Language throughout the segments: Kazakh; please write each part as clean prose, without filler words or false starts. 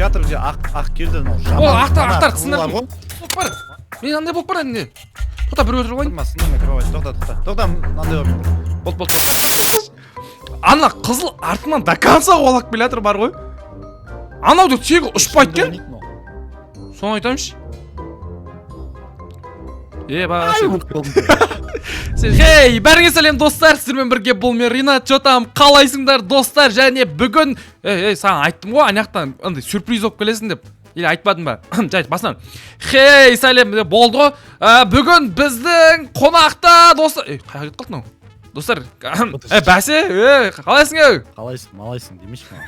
театр же ақ келді. О, ақтар сындырдым. Болып бар. Мен андай болып бар енді. Тоқта бір өлтіріп қойын. Тоқта, мынандай болып. Болды. Ана қызыл артынан до конца қуалап келе жатыр бар ғой. Анауды тегі ұшпайды кен. Соны айтамыншы. Хей, бәріңе сәлем достар, сіздермен бірге бұл мен Ринат Жотам. Қалайсыңдар достар? Және бүгін саған айттым ғой, анаяқтан андай сюрприз болып келесің деп. Или айтпадым ба? Жайт, басынан. Хей, сәлем болды ғой. Бүгін біздің қонақта достар. Қайға кетіп қалды мынау? Достар, бәсе, қалайсың? Малайсың демеші ма?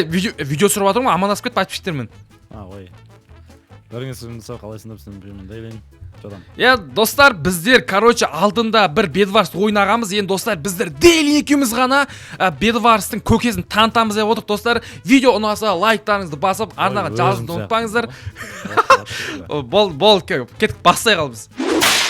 Видео түсіріп жатырмын, амандасып кетіп подписчиктермен. Ой. Бәріңе сәлем достар, қалайсыңдар? Сіздермен бірге Дейлен Жотам. Достар, біздер, алдында бір Бедварс ойнағамыз. Енді достар, біздер Дейлен екеуміз ғана Бедварстың көкесін танытамыз деп отырық достар. Видео ұнаса лайктарыңызды басып, арнаға жазуды ұмытпаңыздар. Бол, кеттік бастай қалбыз.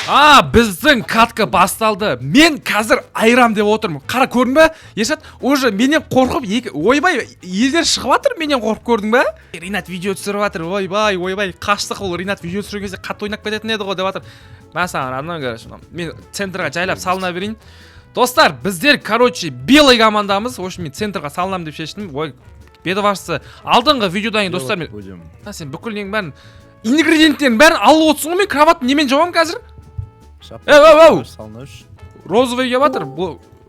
Біздің катка басталды. Мен қазір айрам деп отырмын. Қара көрдің бе? Ешат, уже менен қорқып, ойбай, елдер шығып жатыр, менен қорқып көрдің бе? Ринат видео түсіріп жатыр, ойбай, қаштық ол Ринат видео түсірген кезде қатты ойнап кететін еді ғой деп жатыр. Мен саған арнан көрші. Мен центрға жайлап салына берейін. Достар, біздер, белый командамыз. В общем, мен центрға салынам деп шештім. Ой, Бедварсты алдыңғы видеодан достар, мен сен бүкіл нең бәрін ингредиенттерін бәрін алып отырсың ғой, мен кроватын немен жауам қазір? Розовый кеп жатыр.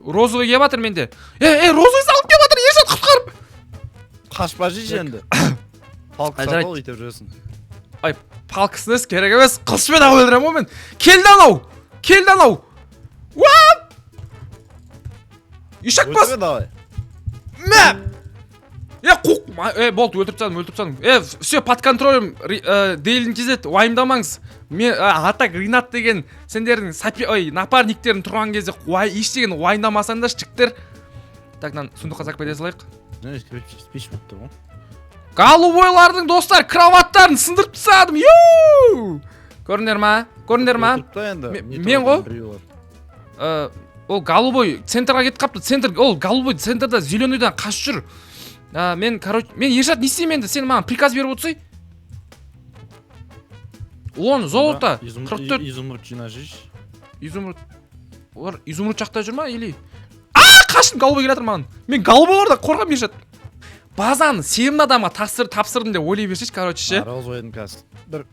Розовый кеп жатыр менде. Розовый салып кеп жатыр, Ешат құтқарып. Қашпа жей енді. Палка сатып ал етіп жүресің. Палкысыныз керек емес, қылышпен ақ өлдірем ғой мен. Келді анау. Ешак бас. Болды, өлтіріп тастадым. Все, под контролем. Дейлін кезет, уайымдамаңыз. Мен атак Ринат деген сендердің напарниктерін тұрған кезде ештеген уайымдамасаңдар жіктер. Тағынан сундыққа сақ бете салайық. Голубойлардың достар кроваттарын сындырып тастадым. Көріңдер ма? Мен ғой. Ол голубой центрға кетіп қапты. Ол голубой центрда зеленойдан қашып жүр. Мен Ешат не істеймін енді? Сен маған приказ беріп отырсай. Он золото 44. Изумруд жина жейш. Олар изумруд жақта жүр ма или? Қашын голубой келатыр маған. Мен голубойларда қорғам Ешат. Базаны 7 адамға тапсырдым деп ойлай берсеш, ше. Розовойдың қазір.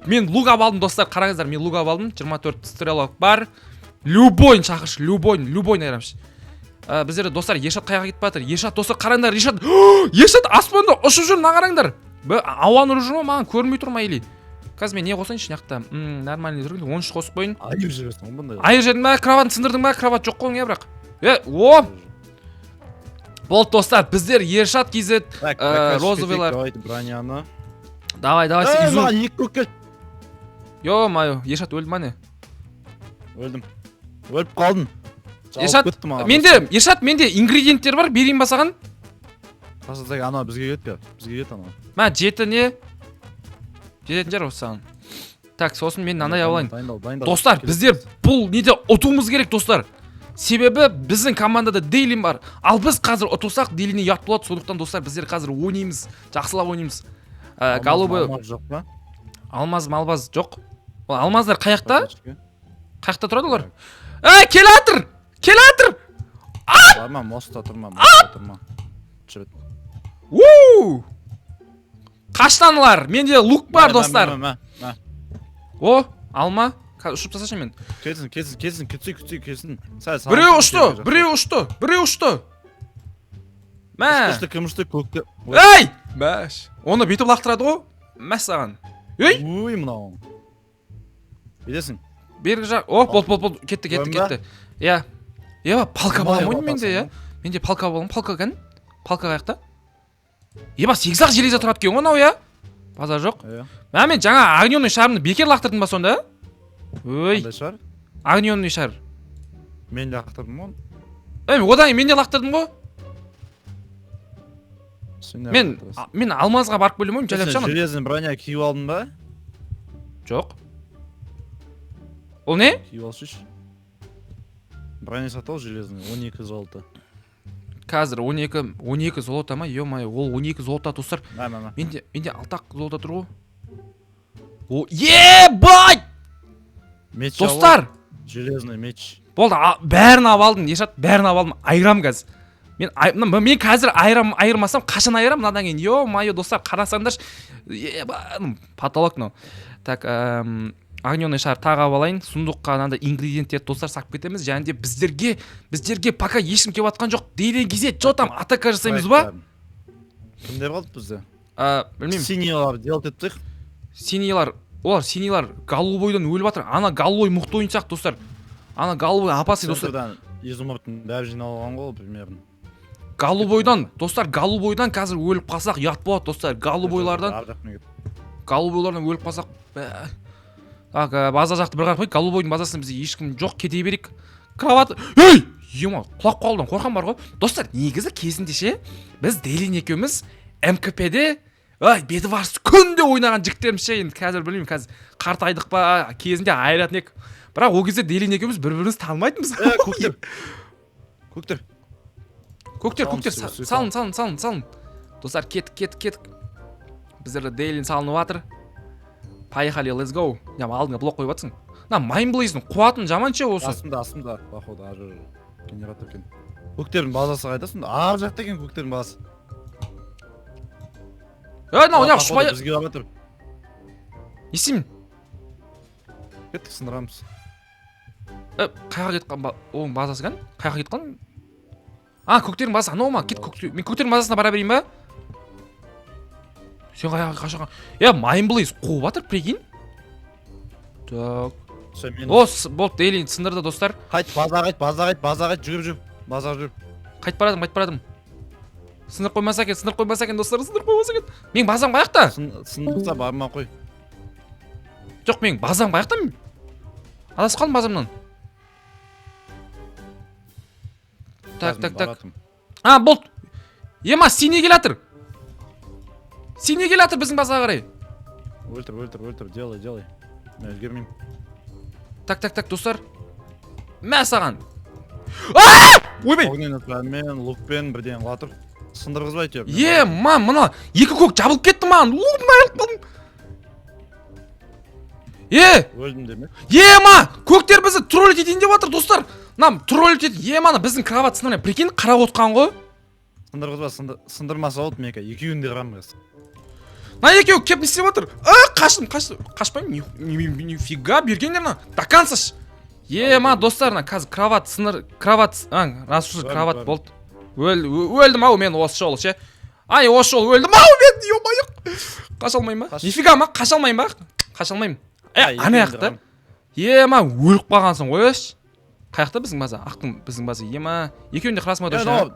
Мен лук алдым достар, қараңыздар, мен лук алдым. 24 стрелок бар. Любойн шақыршы, любойн айрамшы. Біздер достар, Ешат қайға кетіп батыр. Ешат достар, қараңдар, Ешат аспанда ұшып жүр, на қараңдар. Ауаны ұрып жүр ма, маған көрмей тұр ма или? Қазір мен не қосайыншы нақта? Нормальный жүргенде 13 қосып қойын. Айыр жүресің, бұндай. Айыр жердің ба, кроватын сындырдың ба, кроват жоқ қойың бірақ. Болды достар, біздер Ешат кезет, розовыйлар. Броняны. Давай, маған екі көкке. Ё-майо, Ешат өлді ма не? Өлдім. Өліп қалдым. Ешат, менде ингредиенттер бар, берейін ба саған? Қасылсақ, ана бізге кет ана. Мә, жеті не? Жететін жар осы саған. Так, сосын мен ана яулайын. Достар, біздер бұл неде ұтуымыз керек, достар. Себебі біздің командада Дейлин бар. Ал біз қазір ұтылсақ, Дейлинне ұят болады. Сондықтан достар, біздер қазір ойнаймыз. Жақсылап ойнаймыз. Голубой. Алмаз, малбаз жоқ. Алмаздар қаяқта? Қаяқта тұрады олар? Келатыр! Барма, моста тұрма. Чөбет. Қаштанылар, менде лук бар достар. Алма. Ұшып тасашы мен. Кетсін. Біреу ұшты. Мә. Кім ұшты көкте. Мәш. Оны бетіп лақтырады ғой. Мәш саған. Ой, мынау. Бедесің. Бергі жақ. Болды. Кетті. Палка балам ойын менде, Менде палка балам. Палка кән? Палка қаяқта? 8-ақ железа тұрады кен ғонау, Базар жоқ. Мен жаңа огненный шарымды бекер лақтырдым ба сонда? Қандай шар? Огненный шар. Мен лақтырдым ғой. Одан мен де лақтырдым ғой. Мен алмазға барып бөлем ойым, жайлап шамын. Железный броня киіп алдың ба? Жоқ. Ол не? Киіп алшыш. Броня сатал железный, 12 золото. қазір 12 золото ма? Ё-моё, ол 12 золото достар. Мә. Менде 6 золото тұр ғой. О, ебать! Меч Достар, железный меч. болды, бәрін алып алдым, Ешат, бәрін алып алдым. Айырам қазір. Мен қазір айырмасам, қашан айырам мынадан кейін? Ё-моё, достар, қарасаңдаршы. Потолок мынау. Так, огненный шар тағы алып алайын. Сундыққа мынандай ингредиенттерді достар сақып кетеміз. Және де біздерге пока ешкім келіп жатқан жоқ. Деген кезде что там атака жасаймыз ба? Кімдер қалды бізде? Білмеймін. Синьялар делать еттік. Синьялар голубойдан өліп жатыр. Ана голубой мықты ойын сияқты достар. Ана голубой опасный достар. Изумрудтың бәрі жиналған ғой примерно. Голубойдан қазір өліп қалсақ ұят болады достар. Голубойлардан өліп қалсақ. Так, база жақты бір қарап қой. Голубойдың базасында бізде ешкім жоқ, кете берейік. Кровать. Ей! Ема, құлап қалудан қорқам бар ғой. Достар, негізі кезінде ше, біз Дейлин екеуміз МКП-де беті барсы күнде ойнаған жігіттеріміз ше, енді қазір білмеймін, қазір қартайдық па, кезінде айыратын ек. Бірақ ол кезде Дейлин екеуміз бір-біріміз танымайтынбыз. Көктер, салын. Достар, кеттік. Біздерді Дейлин салынып жатыр. Поехали, let's go. Алдыңа блок қойып жатсың. Майнблейздің қуатын жаман ше осы. Астымда, походу, ажыр генератор екен. Көктердің базасы қайда сонда? Ар жақта екен көктердің базасы. Шпай. Бізге барып жатыр. Не істеймін? Кеттік, сындырамыз. Қайға кетқан оның базасы кән? Қайға кетқан? Көктердің базасы анау ма? Мен көктердің базасына бара берейін ба? Сен қашаған. Майнблейз қуып жатыр, прикинь. Так. Болды, Дейлин сындырды достар. Қайт, база қайт, жүгір. База жүр. Қайт барадым. Сындыр қоймаса екен, достар, сындыр қоймаса екен. Мен базам қаяқта? Сындырса барма қой. Жоқ, мен базам қаяқта? Адасып қалдым базамнан. Так. Болды. Ема, сине келатыр. Біздің базаға қарай. Өлтір, делай. Мен өзгермеймін. Так, достар. Мә саған. Ойбай! Огненный лукпен бірден қылатыр. Сындырғызбай теп. Мына екі көк жабылып кетті маған. Өлдім деме. Көктер бізді троллить етейін деп жатыр, достар. Троллить етейін. Мана біздің кровать сындырмай. Прикинь, қарап отқан ғой. Сындырғызба, сындырмаса болды мека. Екеуін де қырамыз. Екеу кеп не істеп отыр? Қашпаймын. Нифига бергендер на. До конца. Достар, қазір кровать сыныр, кровать болды. Өлдім ау мен осы жолы ше. Осы жолы өлдім ау мен. Ё-моё. Қашалмайым ба? Нифига ма? Қашалмайым ба? Қашалмаймын. Ана яқты. Өліп қалғансың ғой еш. Қаяқта біздің база? Біздің база. Екеуінде қырасың ба дұрыс?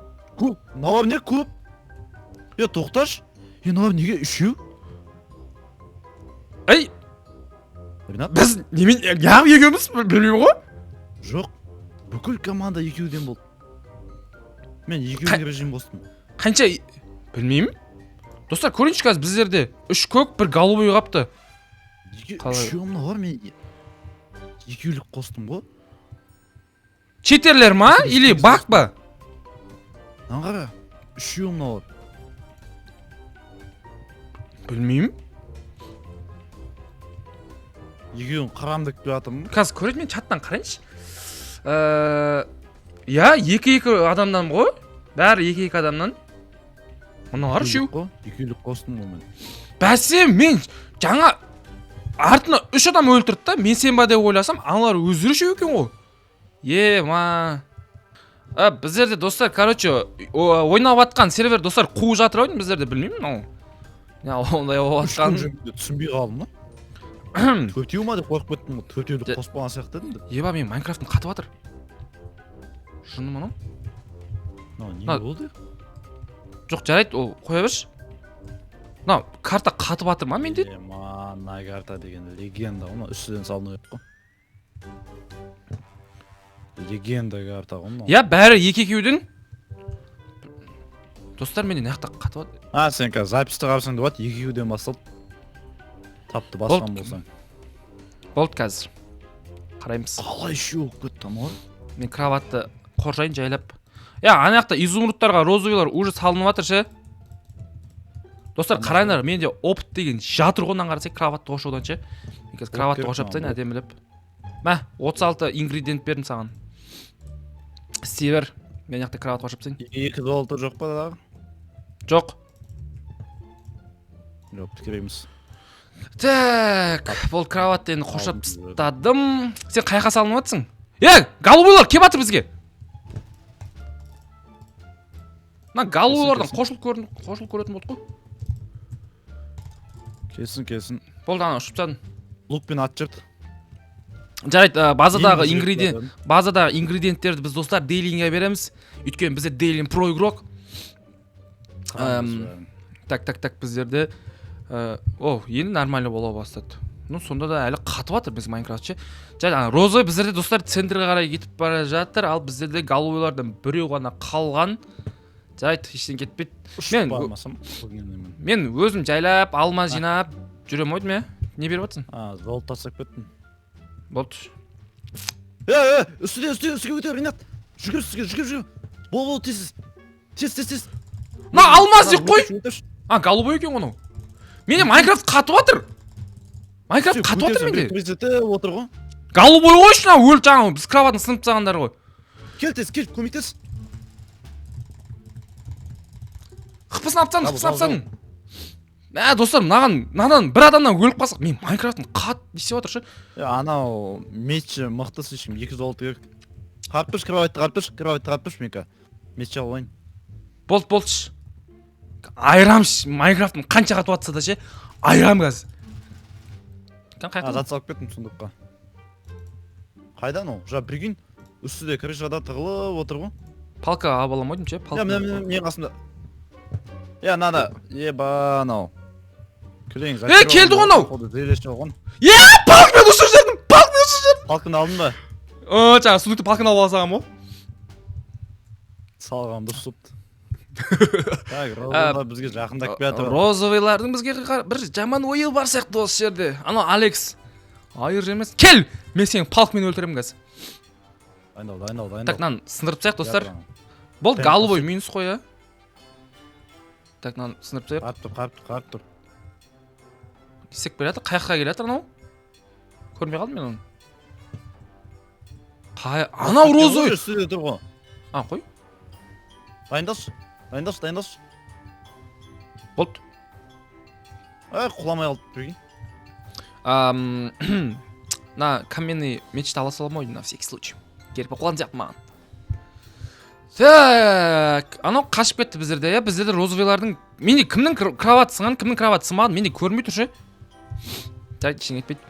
Науап не көп? Тоқташ. Науап неге үшеу? Біз немен екеуміз білмеймін ғой? Жоқ. Бүкіл команда екеуден болды. Мен екеудің режим бостым. Қанша? Білмеймін. Достар, көріңізші қазір біздерде 3 көк, 1 голубой қапты. Үшеуімді бар, мен екеулік қостым ғой. Четерлер ма? Или бак ба? Қара, үшеуімді бар. Білмеймін. Екеуін қарамдық деп жатырмын. Қазір көреді мен чаттан қарайыншы. 2-2 адамнан ғой. Бәрі 2-2 адамнан. Мұналар үшеу. Екеулік қостым ғой мен. Бәсе, мен жаңа артына 3 адам өлтірді да, мен сен ба деп ойласам, аналар өздері үшеу екен ғой. Біздерде достар, ойнап атқан сервер достар қуып жатыр ау, біздерде білмеймін. Ондай оғатқан. Түсінбей қалдым, Төртеу ма деп қорқып кеттім ғой, төртеуді қоспаған сияқты дедім де. Мен Майнкрафтың қатып жатыр. Шыны мұны? Не болды? Жоқ, жарайды, ол қоя берші. Карта қатып жатыр ма менде? На карта деген легенда, оны үстіден салыну ек қой. Легенда карта ғой. Бәрі 2-2-дің. Достар, менде наяқта қатып жатыр. Сен қазір записті қарасың деп жатыр, 2-2-ден басталды. Тапты басқан болсаң. Болды қазір. Қараймыз. Қалай үшеу кетті ма? Мен кроватты қоржайын жайлап. ана жақта изумрудтарға розовыйлар уже салынып жатыр ше. Достар қараңдар, менде опыт деген жатыр ғой, қарасай кроватты қошудан ше. Мен қазір кроватты қошап тастайын әдемілеп. Мә, 36 ингредиент бердім саған. Істей бер. Мен жақта кроват қошап тастайын. $2 жоқ па дағы? Жоқ. Жоқ, тікірейміз. Так, бұл кроватты енді қошап тастадым. Сен қайқа салынып жатсың? Голубойлар кеп жатыр бізге. Голубойлардан қошыл көретін болды ғой. Келсін. Болды, ана ұшып тастадым. Лукпен ат жүрді. Жарайды, базадағы ингредиенттерді біз достар дейлинге береміз. Өйткені біздер дейлин про игрок. Так, біздерде енді нормально бола бастады. Сонда да әлі қатып жатыр біз Майнкрафт ше. Жарайды, розовый біздерде достар центрге қарай кетіп бара жатыр, ал біздерде голубойлардан біреу ғана қалған. Жарайды, ештен кетпейді. Мен өзім жайлап, алма жинап жүрем ойдым, не беріп жатсың? Жол тастап кеттім. Болды. Үстіге өтер, Ринат. Жүгір. Бол, тез. Алмаз деп қой. Голубой екен оны. Менде Майнкрафт қатып жатыр. Менде отыр ғой. Голубой ғой шына өліп жаңағы біз кроватын сынып тастағандар ғой. Кел, көмектес. Қыпысын аптсан. Достар, мынаған бір адамнан өліп қалсақ, мен Майнкрафттың қат десе отыр ше. Анау мечі мықтысы үшін $2 керек. Кроватты менка. Мечі алайын. Болды. Айрам Майнкрафттың қанша қатып жатса да ше, айрам қазір. Зат салып кеттім сундыққа. Қайдан ол? Прикинь, үстіде крышада тығылып отыр ғой. Палка абаламайдым ше. Мен қасымда. Нада, анау. Келді ғой анау. Палкмен ұшып жердім. Палкын алдың ба? Жаңа сундықты палкын алып алсағам ғой. Салған дұрыс сұпты. Розовыйлар бізге жақындап келатыр. Розовыйлардың бізге бір жаман ойы бар сияқты осы жерде. Анау Алекс. Айыр емес. Кел! Мен сені палкмен өлтірем қазір. Дайындал. Так, сындырып тастайық достар. Болды, голубой минус қой, Так, сындырып тастайық. Қарып тұр. Кесек береді, қаяққа келеді анау? Көрмей қалдым мен оны. Анау розовый. Үстіде тұр ғой. Қой. Дайындалшы. Болды. Құламай алды, прикинь. Каменный мечті ала салам ойын, на всякий случай. Келіп құлан сияқты маған. Так, анау қашып кетті біздерде, біздерде розовыйлардың... Менде кімнің кроваты сынған, кімнің кроваты сынмаған, менде көрмей тұр ше. Так, ішін кетпейді.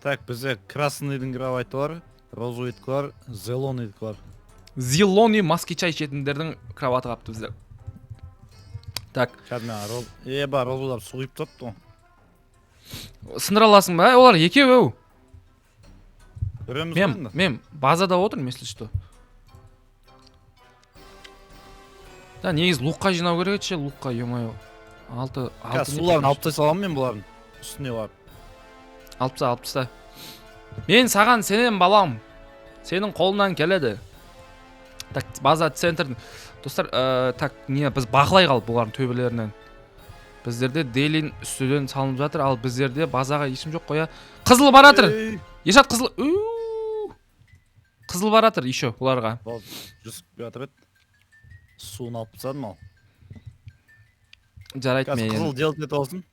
Так, бізде красныйдың кроваты бар, розовыйдікі бар, зеленыйдікі бар. Зеленый маски чай ішетіндердің кроваты қапты біздер. Так. Розовыйлар суғып тұтты. Сындыра аласың ба? Олар екеу. Көреміз. Мен базада отырмын, если что. Негіз луққа жинау керек ше, луққа, ё-моё. Суларын алып тастай саламын мен бұлардың. Үстіне барып. Алып таста. Мен саған сенем балам. Сенің қолынан келеді. Так, база центрдің. Достар, біз бақылай қалып бұлардың төбелерінен. Біздерде дейлин үстіден салынып жатыр, ал біздерде базаға ешім жоқ қоя. Қызыл баратыр. Ешат қызыл. Қызыл баратыр еще бұларға. Жүсіп жатыр еді. Суын алып тастадым ал. Жарайды мен. Қызыл делт ет олсын.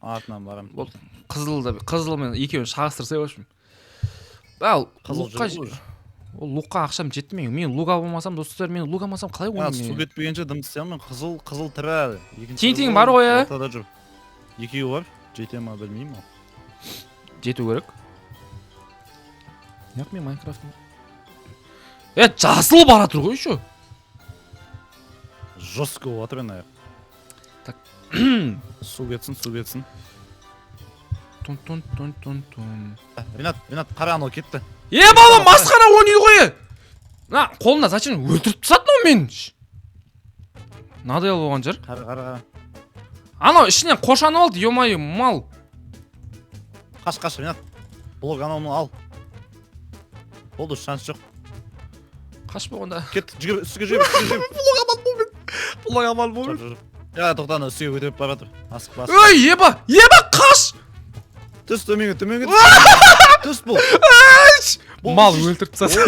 Артынан барам. Қызыл мен екеуін шағыстырсай өшім. Ал, луққа ақшам жетті мен. Мен луға болмасам, достар, мен луға болмасам қалай ойнайын? Су кетпегенше дым тістемін. Қызыл тірі әлі. Тең бар ғой, Екеуі бар. Жете ма білмеймін ал. Жету керек. Неғып мен Майнкрафтың? Жасыл бара тұр ғой еще. Жестко отыр мен аяқ. Так. Су кетсін. Тун. Ринат, қара анау кетті. Балам, масқара ойнайды ғой. Қолына зачем өлтіріп тастады мен. Надел болған жер. Қара. Анау ішінен қошанып алды, ё-моё, мал. Қаш, Ринат. Блок анауны ал. Болды, шанс жоқ. Қаш болғанда. Кет, жүгір, үстіге жүгір. Бұлай амал болмайды. Я, тоқтаны үстіге көтеріп бара жатыр. Асық бас. Ой, еба, қаш! Түс, төменге. Түс бұл. Мал өлтіріп тастады.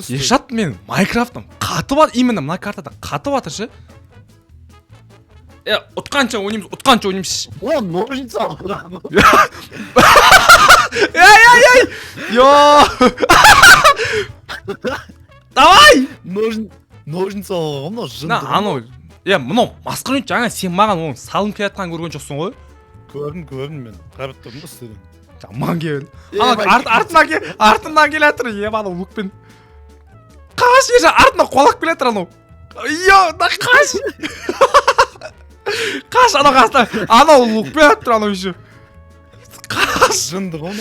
Ешат мен Майнкрафттың қатып атыр, именно мына картада қатып атыр ше. Ұтқанша ойнаймыз. О, ножницы ал. Ай. Йо. Давай. Ножницы ал. Мына жынды. Анау. Мынау масқарин жаңа сен маған оны салынып келе жатқанын көрген жоқсың ғой? Көрдім мен. Қарап тұрдым да істедім. Жаман кел. Артымнан келе жатыр. Анау лукпен. Қаш ержа артына қолап келе жатыр анау. Йо, қаш. Қаш анау қасында. Анау лукпен жатыр анау еще. Қаш. Жынды ғой.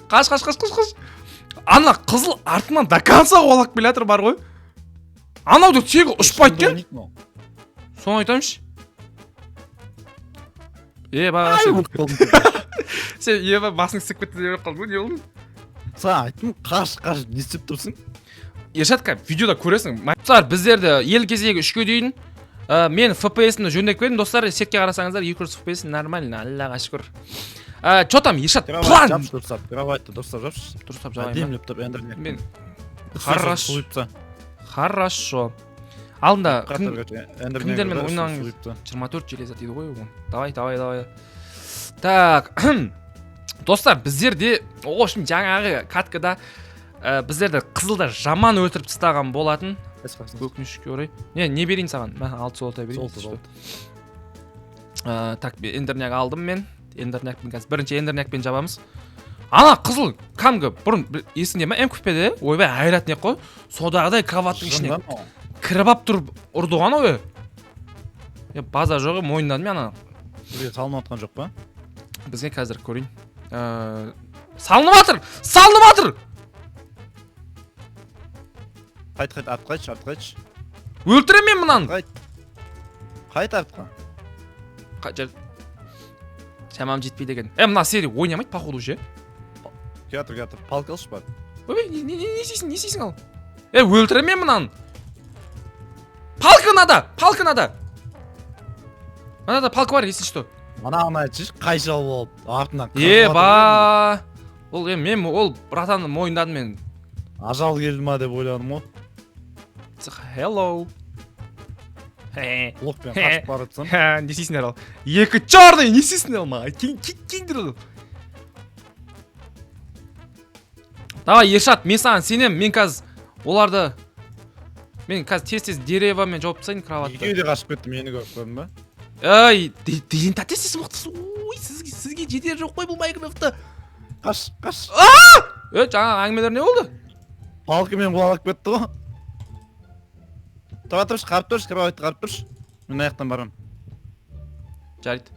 Қаш. Ана қызыл артынан до конца қолап келе жатыр бар ғой. Анауды тегі ұшпайды кен. Соны айтамыншы. Еба. Сен еба басың сіп кетті деп қалды. Не oldu? Саған айттым, қаш, не істеп тұрсың? Ешатқа видеода көресің. Достар, біздерді ел кезегі 3-ке дейін мен FPS-ні жөндеп бердім. Достар, сетке қарасаңыздар 200 FPS нормально, Аллаға шүкір. Чё там, Ешат, план! Жапшы дұрыстап, кроватьты дұрыстап жапшы. Дұрыстап жабайын. Демлеп тұр, эндернек. Мен Хорошо. Алдында кімдермен ойнағың 24 железат дейді ғой. Давай. Так, достар, біздерде, оғышым жаңағы каткада біздерді қызылда жаман өлтіріп тастаған болатын. Өкінішке орай. Не берейін саған? Мен 6 золотой берейін. Так, эндернек алдым мен. Эндернекпен қазір бірінші эндернекпен жабамыз. Ана қызыл камғы бұрын есіңде ма? МКП-де ойбай айрат не қой? Содағыдай кроваттың ішіне кіріп ап тұрып ұрды ғана ой. База жоғы мойындадым мен ана. Бізге салынып атқан жоқ па? Бізге қазір көрейін. Салынып атыр! Қайт. Өлтірем мен мұнан! Қайт артқа. Шамам жетпейді екен. Мына серия ойнамайды, походу ше. Келатыр, палка алшы бар. Ой, не істейсің ал? Өлтірем мен мұнан! Палка надо! Мынада палка бар, если что. Ана айтшы, қай жау болып, артынан. Ба! Мен братанды мойындадым мен. Ажал келді ма деп ойладым ғой. Hello. Локпен қашып баратсың. Не істейсіңдер ал? Екі чорный, не істейсіңдер ал ма? Кеңдір ол. Давай, Ешат, мен саған сенем, мен қазір оларды... Мен қазір тез деревамен жауып тастайын кроватты. Екеуі де қашып кетті, мені көріп ба? Ай, дейін тәтесіз мықтысы. Ой, сізге жетер жоқ қой бұл Майнкрафтты. Қаш. Жаңа әңгімелер не болды? Палкымен құлап кетті ғой. Тұршы, қарып тұршы, кроватьты қарып тұршы. Мен аяқтан барам. Жарайды.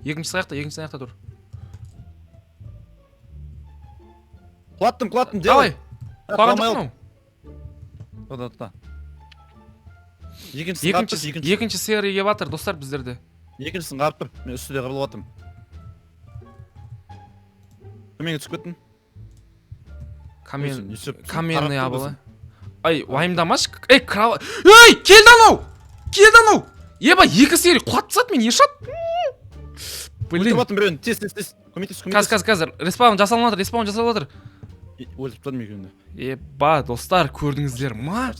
Екінші аяқта тұр. Құлаттым, давай. Құлаған жоқпын. Тоқта. Екінші серияге батыр, достар, біздерді. Екіншісін қарып тұр, мен үстіде қырылып атым. Төменге түсіп кеттім. Каменный абылы. Ай, уайымдамаш. Кровать. Келді анау! Еба, екі серия құлап тастады мен, Ешат. Өлтіріп атым біреуін, тез. Көмектес. Қазір, респаун жасалып жатыр. Өлтіріп тадым екеуінде. Еба, достар, көрдіңіздер ма?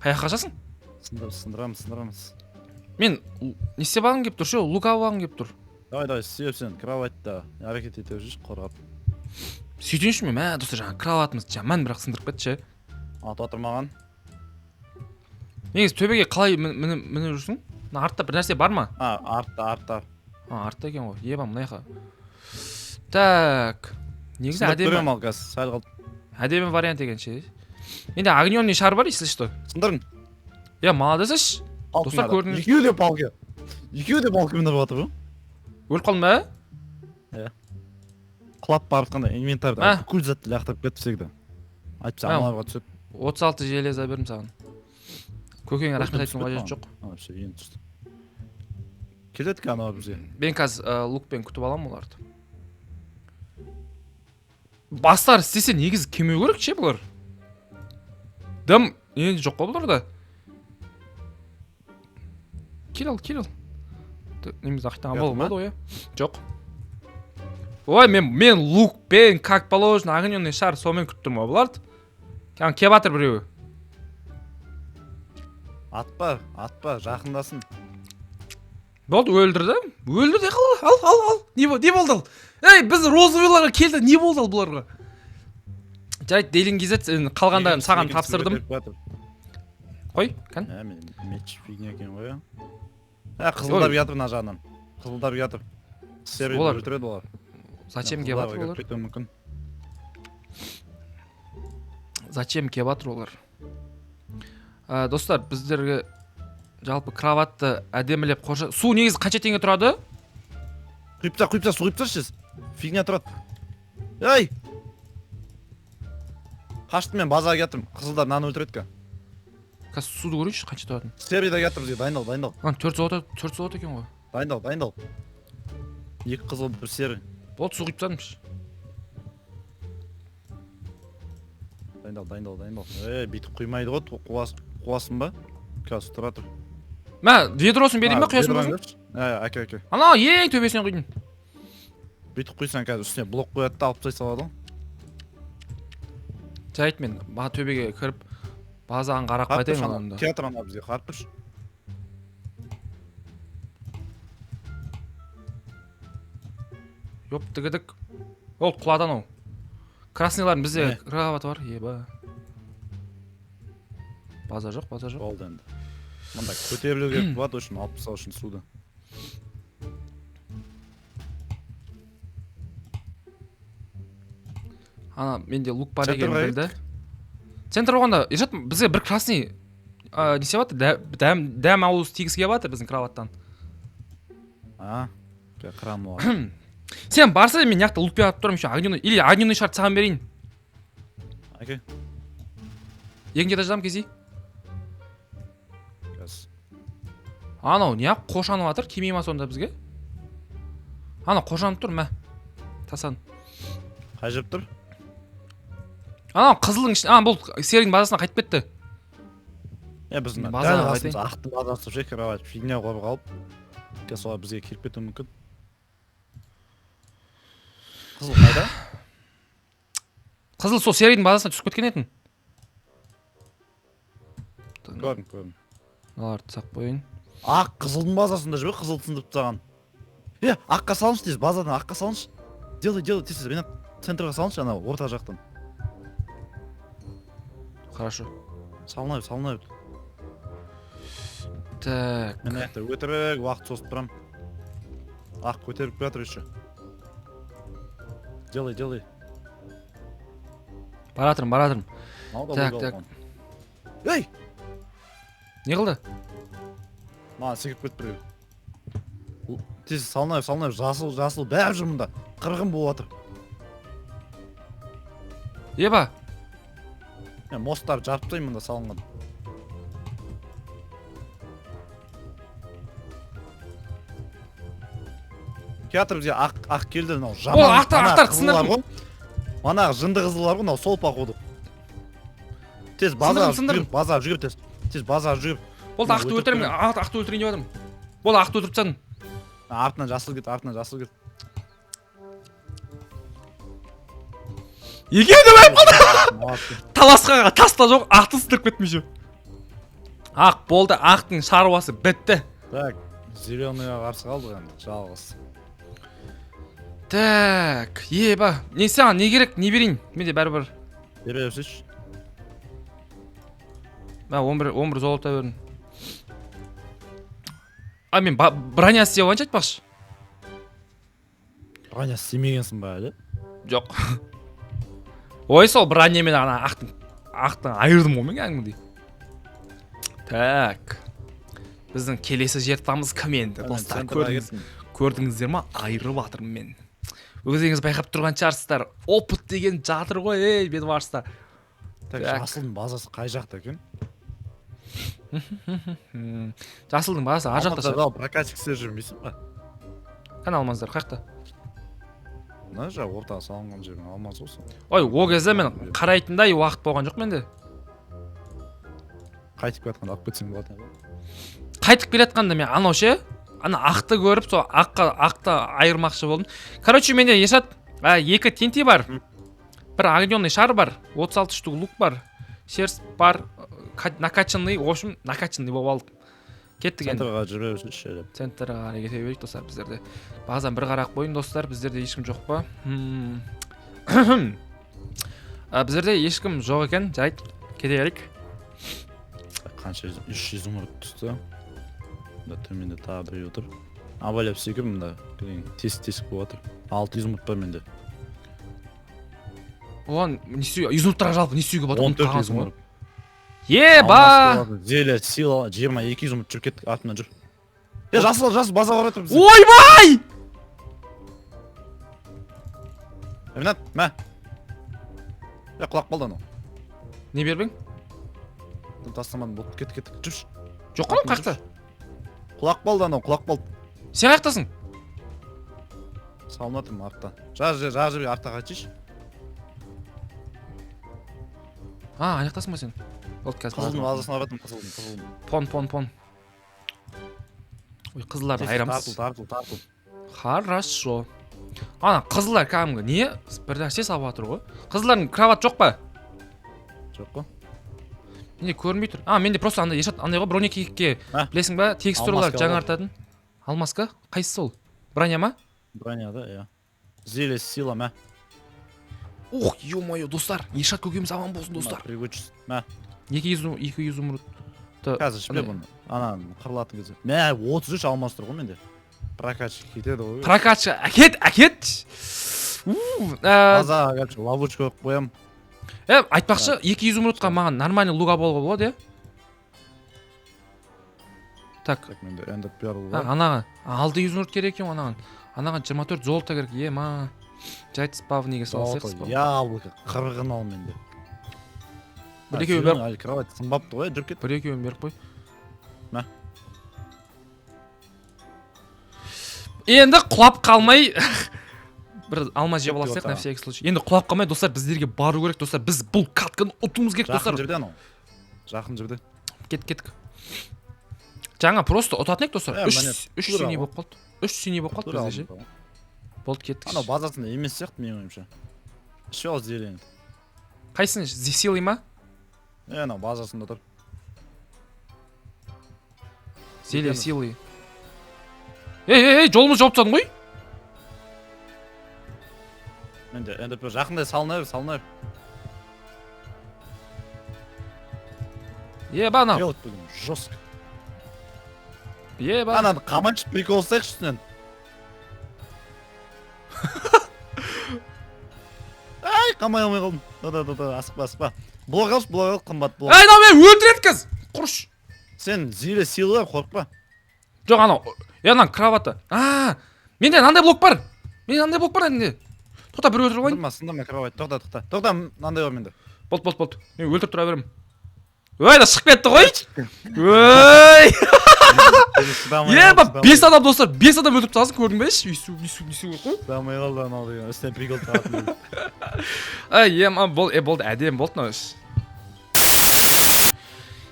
Қаяққа қашасың? Сындырамыз. Мен не істеп алғым кеп тұр ше, лук алғым кеп тұр. Давай, себеп сен кроватьта әрекет ете жүрші, қорғап. Сөйтінші мен, достар, жаңа кроватымыз жаман бірақ сындырып кетті ше. Атыр маған. Негіз төбеге қалай мініп жүрсің? Артта бір нәрсе бар ма? Артта. Артта екен ғой, ебам мұнайқа. Так. Негізі әдемі вариант екен ше. Менде огненный шар бар, если что. Сындырын. Молодец. Достар көрдіңіз. Екеуі де палка мініп жатыр ғой. Өліп қалдың ба? Құлап барып қандай инвентарда күл затты лақтырып кетті всегда. Айтпса аналарға түсіп. 36 железа бердім саған. Көкеңе рахмет айтуға қажет жоқ. Вообще ең түсті. Келеді ке анау бізге. Мен қазір лукпен күтіп аламын оларды. бастары істесе негізі келмеу керек ше бұлар. Дым енді жоқ қой бұларда. Кел ал. Неміз ақитан болды ғой. Жоқ. Ой, мен лукпен, как положено, огненный шар сонымен күтіп тұрмын ғой бұларды. Кеп атыр біреуі. Атпа, жақындасын. Болды, өлдірді. Өлдірді, ал. Не болды ал? Ей, біз розовыйларға келді, не болды ал бұларға? Жайт, дейлін кезет, қалғандарын саған тапсырдым. Қой, кән? Меч фигня екен ғой. Қызылдар жатыр мына жағынан. Қызылдар жатыр. Сервер өлтіреді олар. Зачем кеп атыр олар? Зачем кеп атыр олар? Достар, біздерге жалпы кроватты әдемілеп қорша... Су негізі қанша теңге тұрады? Құйыпса, су құйыпсашыз. Фигня тұрады. Ей! Қашты мен базаға кетірім. Қызылдар наны өлтіредікі. Қазір суды көрейші, қанша тұратын? Сервида кетір бізге, дайындал. 400 от екен ғой. Дайындал. 2 қызыл, 1 сері. Болды, су құйыпсадымш. Дайындал. Бүйтіп құймайды ғой, қуасын ба? Қазір тұра тұр. Мә, ведросын берейін ба, құясын болсын? Әке. Ана, ең төбесінен құйдың. Бүйтіп құйсан қазір үстіне блок қояды да алып тастай салады. Жайт мен, төбеге кіріп, базаған қарап қайтайын одан да. Театр ана бізге қарып тұршы. Жоп, тігідік. Ол, құладан оу. Красныларын бізде кроваты бар, еба. База жоқ. Болды енді. Мында көтерілу керек болады үшін, алып тастау үшін суды. Ана, менде лук бар екенін білді. Центр оғанда, ержат, бізге бір красный не сеп атыр, дәм ауыз тигісі кеп атыр біздің кроваттан. Қырам оға. Сен барса мен яқты лук бер атып тұрым еще огненный шар саған берейін. Әке. Екінші этаждам кезей. Анау, неғып қошанып атыр, кемей ма сонда бізге? Ана, қошанып тұр, мә. Тасан. Қай жеп тұр? Ана, қызылдың ішін, бұл серінің базасына қайтып кетті. Біздің базаға қайтайын. Ақтың базасы же кровать фигня қойып қалып. Солар бізге келіп кетуі мүмкін. Қызыл қайда? Қызыл сол серінің базасына түсіп кеткен етін. Көрдім. Аларды сақ қойын. Ақ қызылдың базасында жүріп, қызыл сындырып тастаған. Аққа салыншы дейсіз, базадан аққа салыншы. Делай, тез, мен центрға салыншы, ана орта жақтан. Хорошо. Салынайып. Так. Мен аяқта өтірік, уақыт сосып тұрам. Ақ көтеріп жатыр еще. Делай. Баратырым. Так. Ей! Не қылды? Маған секіп кетті біреу. Тез салынайып, жасыл, бәрі жүр мұнда. Қырғын болып жатыр. Еба. Мосттар жарып тастайын мұнда салынған. Театр бізге ақ келді, Ол ақтар қысындырдым. Манағы жынды қызылар ғой, сол пақ оды. Тез базаға жүгір, тез базаға жүгір. Болды, ақты өлтірейін, ақты өлтірейін деп адым. Болды, ақты өлтіріп тастадым. Артынан жасыл кет. Екеуі де байып қалды. Таласқаға таста жоқ, ақты сындырып кетмейші. Ақ болды, ақтың шаруасы бітті. Так, зеленыйға қарсы қалды ғанды, жалғыз. Так, еба. Не саған, не керек, не берейін? Менде бәрі-бір. Бере өсіш. Мен 11 золота бердім. Мен броня істеп алайыншы айтпақшы. Броня істемегенсің ба әлі? Жоқ. Ой, сол бронямен ана ақтың айырдым ғой мен кәдімгідей. Так. Біздің келесі жертамыз кім енді, достар? Көрдіңіздер ма? Айырып атырмын мен. Өзіңіз байқап тұрған шығарсыздар. Опыт деген жатыр ғой, ей, бені барсыздар. Так, жасылдың базасы қай жақта екен? Жасылдың базасы ар жақта шығар. Прокатчик сіз жүрмейсің ба? Қан алмаңыздар, қаяқта? мына жағы ортаға салынған жердің алмасы осы. ой ол кезде мен қарайтындай уақыт болған жоқ менде. Қайтып келатқанда алып кетсең болатын еді. Қайтып келе жатқанда мен анау ше ана ақты көріп сол ақты айырмақшы болдым. Короче менде Есат 2 тенти бар. Бір огненный шар бар, 36 штук лук бар, шерсть бар, накачанный, в общем, накачанный болып алдым. Кеттік енді. Центрға жүре берші. Центрға қарай кете берейік достар, біздерде. Базан бір қарақ қойын достар, біздерде ешкім жоқ па? Біздерде ешкім жоқ екен, жайт, кете берейік. Қанша 300 жұмырт түсті. Төменде тағы біреу отыр. Абайлап секір мында. Тесік болып отыр. 600 жұмырт бар менде. Оған не істеуге, 100 жұмырттарға жалпы не істеуге болады? 14 жұмырт. Еба! Зеле, сила, 22 жұмырт жүріп кеттік, артынан жүр. Жасыл, база бар отыр бізде. Ойбай! Эминат, мә. Құлақ болды анау. Не бербең? Тастамадым, болды, кеттік, жүрші. Жоқ қой, қақта. Құлақ болды анау, құлақ болды. Сен қаяқтасың? Салынып жатырмын артта. Жар жебе артта қайтшы. Аяқтасың ба сен? Болды, қазір. Қызылдың базасын алып жатырмын, қызылдың. Пон. Ой, қызылдарды айырамыз. Тартыл. Хорошо. Ана, қызылдар кәдімгі не? Бір нәрсе салып жатыр ғой. Қызылдардың кроват жоқ па? Жоқ қой. Менде көрінбей тұр. Менде просто андай Ешат андай ғой, бронекейікке білесің ба? Текстурлар жаңартатын. Алмаска? Қайсысы ол? Броня ма? Броня да, иә. Зеле, сила, мә. Ох, ё-моё, достар. Ешат көкеміз аман болсын, достар. Пригодчист, мә. 200 ұмырт. Қазір шпе бұны. Ана, қырлатын кезде. Мә, 33 алмас тұр ғой менде. Прокачка кетеді ғой. Прокачка, әкет! База, ловушка қоям. Айтпақшы, 200 ұмыртқа маған нормальный луга болуға болады, е? Так. Менде эндіп беру ғой. Анаған 600 ұмырт керек екен анаған. Анаған 24 золото керек, ема. Жайт спавниге салсақ. Яблоко, қырғын ал менде. Бір екеуін беріп. Әлі кровать сынбапты ғой, жүріп кет. Бір екеуін беріп қой. Мә. Енді құлап қалмай бір алма жеп алсақ на всякий случай. Енді құлап қалмай достар, біздерге бару керек достар. Біз бұл катканы ұтуымыз керек достар. Жақын жерде анау. Жақын жерде. Кеттік. Жаңа просто ұтатын ек достар. 3 синий болып қалды. 3 синий болып қалды бізде ше. Болды, кеттік. Анау базасында емес сияқты менің ойымша. Еще ал зелень. Қайсың? Силый ма? Анау базасында тұр. Зеле, силый. Ей, жолымыз жауып тастадың ғой? Менде ендіп жақындай салынайыр. Еба анау. Делать будем жестко. Еба. Ананы қаманшып прикол ұстайықшы үстінен. Ай, қамай алмай қалдым. Да, асықпа. Блок алшы, қымбат блок. Ай, мен өлтіреді қыз. Құрыш. Сен зиле силы қорқпа. Жоқ, анау. Анау кроваты. Менде нандай блок бар. Менде. Тоқта бір өлтіріп алайын. Сындырма кровать. Тоқта, мынандай бар менде. Болды. Мен өлтіріп тұра беремін. Ой, да шығып кетті ғой. Ой. Еба, 5 адам достар, 5 адам өлтіріп тастасын, көрдің бе? Үйсу ғой. Дамай қалды анау деген. Үстінен прикол тұратын. Болды, әдем болды мынау іс.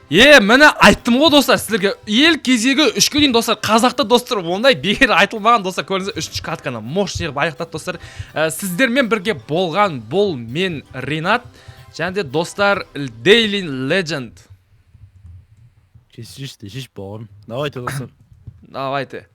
Міне айттым ғой достар, сіздерге ел кезегі 3-ке дейін достар, қазақта достар, ондай бекер айтылмаған достар, көріңіздер 3-ші катканы мощный қылып аяқтады достар. Сіздермен бірге болған бұл мен Ринат, және де достар Daily Legend. Шеш бауырым. Давайте достар. Давайте.